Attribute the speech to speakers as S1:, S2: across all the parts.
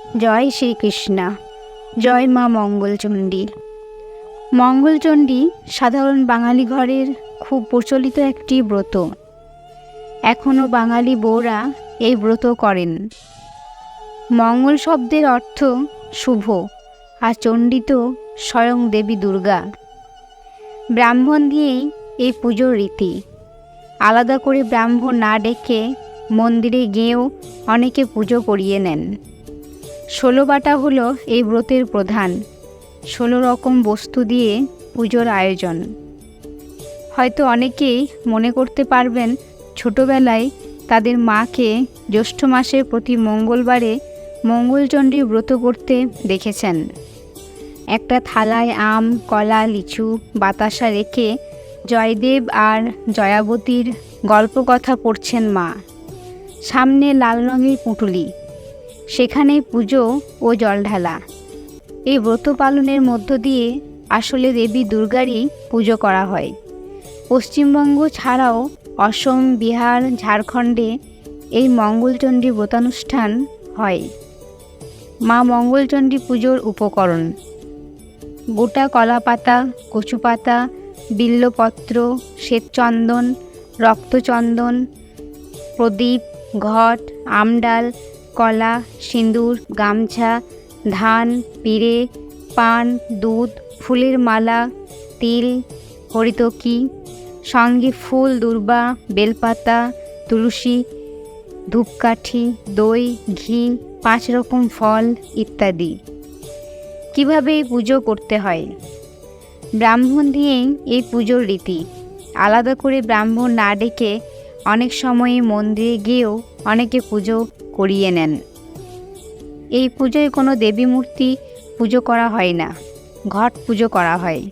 S1: জয় শ্রীকৃষ্ণ। জয় মা মঙ্গলচণ্ডী। মঙ্গলচণ্ডী সাধারণ বাঙালি ঘরের খুব প্রচলিত একটি ব্রত। এখনও বাঙালি বউরা এই ব্রত করেন। মঙ্গল শব্দের অর্থ শুভ, আর চণ্ডী তো স্বয়ং দেবী দুর্গা। ব্রাহ্মণ দিয়েই এই পুজোর রীতি। আলাদা করে ব্রাহ্মণ না ডেকে মন্দিরে গিয়েও অনেকে পুজো করিয়ে নেন। 16 বাটা হলো এই ব্রতের প্রধান। 16 রকম বস্তু দিয়ে পুজোর আয়োজন। হয়তো অনেকেই মনে করতে পারবেন, ছোটবেলায় তাদের মাকে জ্যৈষ্ঠ মাসের প্রতি মঙ্গলবারে মঙ্গলচণ্ডীর ব্রত করতে দেখেছেন। একটা থালায় আম, কলা, লিচু, বাতাসা রেখে জয়দেব আর জয়াবতীর গল্পকথা পড়ছেন মা। সামনে লাল রঙের পুঁটুলি, সেখানেই পুজো ও জলঢালা। এই ব্রত পালনের মধ্য দিয়ে আসলে দেবী দুর্গারই পুজো করা হয়। পশ্চিমবঙ্গ ছাড়াও অসম, বিহার, ঝাড়খণ্ডে এই মঙ্গলচণ্ডী ব্রতানুষ্ঠান হয়। মা মঙ্গলচণ্ডী পুজোর উপকরণ: গোটা কলা পাতা, কচু পাতা, বিল্বপত্র, শ্বেতচন্দন, রক্তচন্দন, প্রদীপ, ঘট, আমডাল, কলা, সিঁদুর, গামছা, ধান, পিড়ে, পান, দুধ, ফুলের মালা, তিল, হরিতকি, সঙ্গে ফুল, দূর্বা, বেলপাতা, তুলসী, ধূপকাঠি, দই, ঘি, 5 রকম ফল ইত্যাদি। কিভাবে এই পুজো করতে হয়? ব্রাহ্মণ দিয়েই এই পুজোর রীতি। আলাদা করে ব্রাহ্মণ না ডেকে অনেক সময় মন্দিরে গিয়েও অনেকে পুজো করিয়ে নেন। এই পুজোয় কোনো দেবী মূর্তি পুজো করা হয় না, ঘট পুজো করা হয়।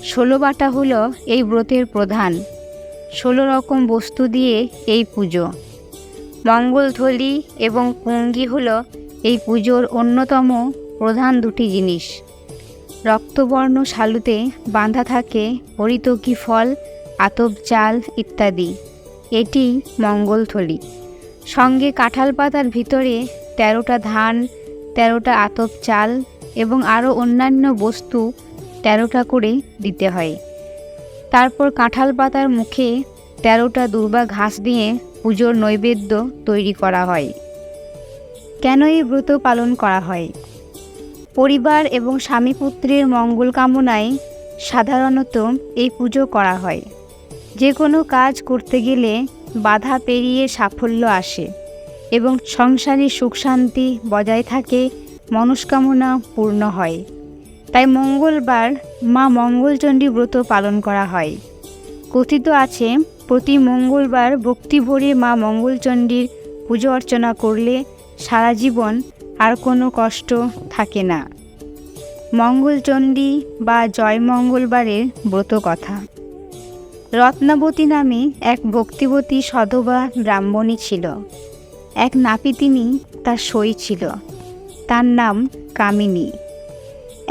S1: 16 বাটা হলো এই ব্রতের প্রধান। 16 রকম বস্তু দিয়ে এই পুজো। মঙ্গলথলি এবং পুঙ্গি হলো এই পুজোর অন্যতম প্রধান 2টি জিনিস। রক্তবর্ণ শালুতে বাঁধা থাকে হরিতকি ফল, আতপ চাল ইত্যাদি। এটি মঙ্গলথলি। সঙ্গে কাঁঠাল পাতার ভিতরে 13টা ধান, 13টা আতপ চাল এবং আরও অন্যান্য বস্তু 13টা করে দিতে হয়। তারপর কাঁঠাল পাতার মুখে 13টা দূর্বা ঘাস দিয়ে পুজোর নৈবেদ্য তৈরি করা হয়। কেন এই ব্রত পালন করা হয়? পরিবার এবং স্বামী পুত্রের মঙ্গল কামনায় সাধারণত এই পুজো করা হয়। যে কোনো কাজ করতে গেলে বাধা পেরিয়ে সাফল্য আসে এবং সংসারে সুখ শান্তি বজায় থাকে, মনস্কামনা পূর্ণ হয়। তাই মঙ্গলবার মা মঙ্গলচণ্ডী ব্রত পালন করা হয়। কথিত আছে, প্রতি মঙ্গলবার ভক্তি ভরে মা মঙ্গলচণ্ডীর পুজো অর্চনা করলে সারা জীবন আর কোনো কষ্ট থাকে না। মঙ্গলচণ্ডী বা জয় মঙ্গলবারের ব্রত কথা। রত্নাবতী নামে এক ভক্তিবতী সধবা ব্রাহ্মণী ছিল। এক নাপিতিনী তার সই ছিল, তার নাম কামিনী।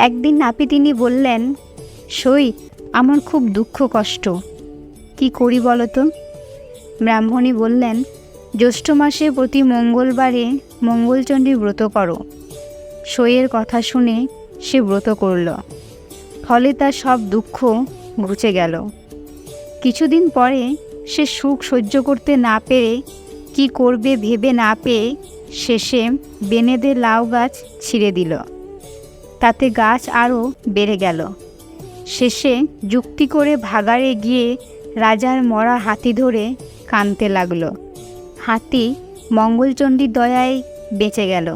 S1: একদিন নাপিতিনী বললেন, সই, আমার খুব দুঃখ কষ্ট, কি করি বলো তো? ব্রাহ্মণী বললেন, জ্যৈষ্ঠ মাসে প্রতি মঙ্গলবারে মঙ্গলচণ্ডী ব্রত করো। সইয়ের কথা শুনে সে ব্রত করল। ফলে তার সব দুঃখ ঘুচে গেল। কিছুদিন পরে সে সুখ সহ্য করতে না পেরে, কি করবে ভেবে না পেয়ে, শেষে বেনেদের লাউ গাছ ছিঁড়ে দিল। তাতে গাছ আরও বেড়ে গেল। শেষে যুক্তি করে ভাগাড়ে গিয়ে রাজার মরা হাতি ধরে কাঁদতে লাগল। হাতি মঙ্গলচণ্ডীর দয়ায় বেঁচে গেল।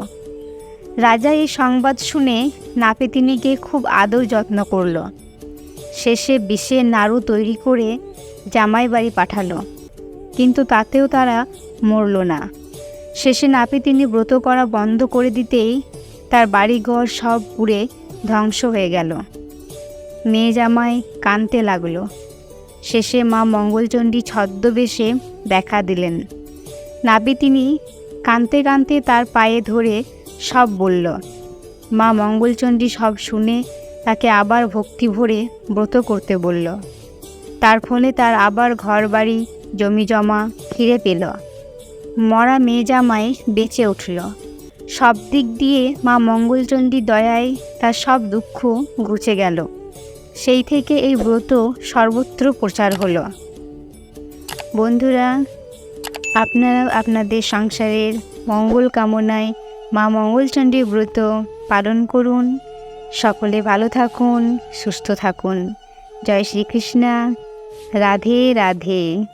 S1: রাজা এই সংবাদ শুনে নাপিতিনীকে খুব আদর যত্ন করল। শেষে বিষের নাড়ু তৈরি করে জামাই বাড়ি পাঠালো, কিন্তু তাতেও তারা মরল না। শেষে নাপিতিনী ব্রত করা বন্ধ করে দিতেই তার বাড়িঘর সব পুড়ে ধ্বংস হয়ে গেল। মেয়ে জামাই কাঁদতে লাগলো। শেষে মা মঙ্গলচণ্ডী ছদ্মবেশে দেখা দিলেন। নাপিতিনী কাঁদতে কাঁদতে তার পায়ে ধরে সব বলল। মা মঙ্গলচণ্ডী সব শুনে তাকে আবার ভক্তি ভরে ব্রত করতে বলল। তার ফলে তার আবার ঘরবাড়ি, জমি জমা ফিরে পেল। মরা মেয়ে জামাই বেঁচে উঠল। সব দিক দিয়ে মা মঙ্গলচণ্ডীর দয়ায় তার সব দুঃখ ঘুচে গেল। সেই থেকে এই ব্রত সর্বত্র প্রচার হলো। বন্ধুরা, আপনারা আপনাদের সংসারের মঙ্গল কামনায় মা মঙ্গলচণ্ডীর ব্রত পালন করুন। সকলে ভালো থাকুন, সুস্থ থাকুন। জয় শ্রীকৃষ্ণ। রাধে রাধে।